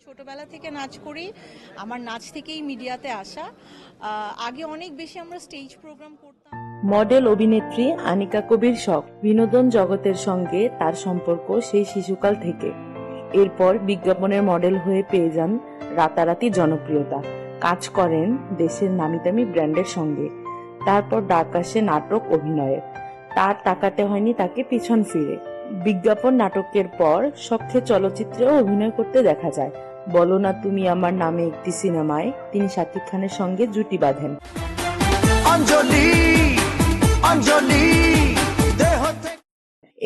ছোটবেলা থেকে নাচ করি, আমার নাচ থেকেই মিডিয়াতে আসা। আগে অনেক বেশি আমরা স্টেজ প্রোগ্রাম করতাম। মডেল অভিনেত্রী আনিকা কবির শখ বিনোদন জগতের সঙ্গে তার সম্পর্ক সেই শিশুকাল থেকে। এরপর বিজ্ঞাপনের মডেল হয়ে পেয়ে যান রাতারাতি জনপ্রিয়তা, কাজ করেন দেশের নামিদামি ব্র্যান্ডের সঙ্গে। তারপর ডাক আসে নাটক অভিনয়ের, তার তাকাতে হয়নি তাকে পিছন ফিরে। বিজ্ঞাপন নাটকের পর শখে চলচ্চিত্রেও অভিনয় করতে দেখা যায়। বলো না তুমি আমার নামে একটি সিনেমায় তিনি শাকিব খানের সঙ্গে জুটি বাঁধেন।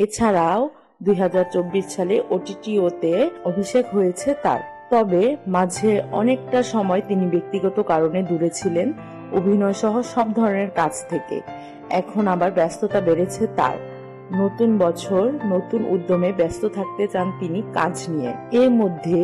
এছাড়াও 2024 সালে ওটিটিওতে অভিষেক হয়েছে তার। তবে মাঝে অনেকটা সময় তিনি ব্যক্তিগত কারণে দূরে ছিলেন অভিনয় সহ সব ধরনের কাজ থেকে। এখন আবার ব্যস্ততা বেড়েছে তার। নতুন বছর নতুন উদ্যমে ব্যস্ত থাকতে চান তিনি কাজ নিয়ে। এর মধ্যে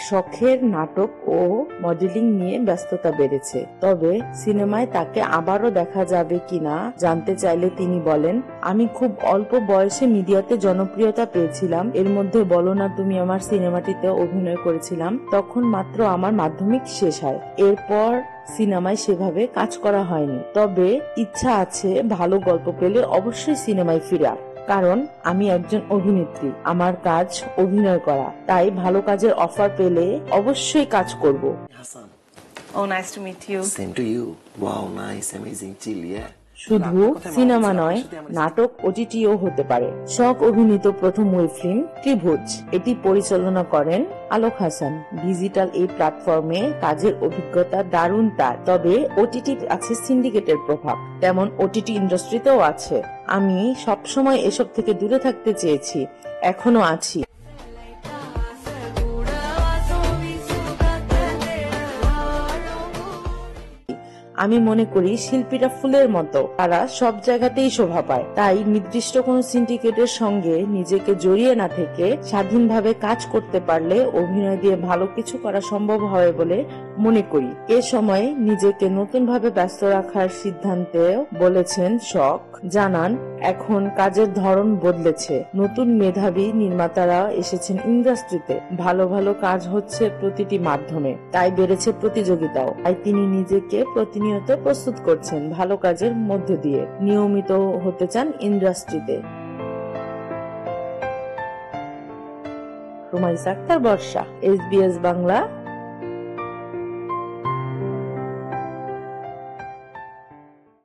শখের নাটক ও মডেলিং নিয়ে ব্যস্ততা বেড়েছে। তবে সিনেমায় তাকে আবারও দেখা যাবে কিনা জানতে চাইলে তিনি বলেন, আমি খুব অল্প বয়সে মিডিয়াতে জনপ্রিয়তা পেয়েছিলাম। এর মধ্যে বলো না তুমি আমার সিনেমাটিতে অভিনয় করেছিলাম, তখন মাত্র আমার মাধ্যমিক শেষ হয়। এরপর সিনেমায় সেভাবে কাজ করা হয়নি। তবে ইচ্ছা আছে ভালো গল্প পেলে অবশ্যই সিনেমায় ফিরা, কারণ আমি একজন অভিনেত্রী, আমার কাজ অভিনয় করা, তাই ভালো কাজের অফার পেলে অবশ্যই কাজ করব। Hassan, Oh, nice to meet you. same to you. Wow, nice, amazing, chill, yeah. শুধু সিনেমা নয়, নাটক ওটিটিও হতে পারে। শখ অভিনীত প্রথম ওয়েব ফিল্ম ত্রিভুজ, এটি পরিচালনা করেন আলোক হাসান। ডিজিটাল এই প্ল্যাটফর্মে কাজের অভিজ্ঞতা দারুণ তার। তবে ওটিটি আছে সিন্ডিকেটের প্রভাব, তেমন ওটিটি ইন্ডাস্ট্রিতেও আছে। আমি সবসময় এসব থেকে দূরে থাকতে চেয়েছি, এখনো আছি। আমি মনে করি শিল্পীরা ফুলের মতো, তারা সব জায়গাতেই শোভা পায়। তাই নির্দিষ্ট কোনো সিন্ডিকেটের সঙ্গে নিজেকে জড়িয়ে না থেকে স্বাধীনভাবে কাজ করতে পারলে অভিনয় দিয়ে ভালো কিছু করা সম্ভব হবে বলে মনে করি। এ সময় নিজেকে নতুনভাবে ব্যস্ত রাখার সিদ্ধান্তে বলেছেন শখ। জানান, এখন কাজের ধরন বদলেছে, নতুন মেধাবী নির্মাতারা এসেছেন ইন্ডাস্ট্রিতে, ভালো ভালো কাজ হচ্ছে প্রতিটি মাধ্যমে, তাই বেড়েছে প্রতিযোগিতাও। তাই তিনি নিজেকে প্রতিনিয়ত প্রস্তুত করছেন ভালো কাজের মধ্য দিয়ে, নিয়মিত হতে চান ইন্ডাস্ট্রিতে। রুমাইসা আক্তার, বর্ষা, SBS বাংলা।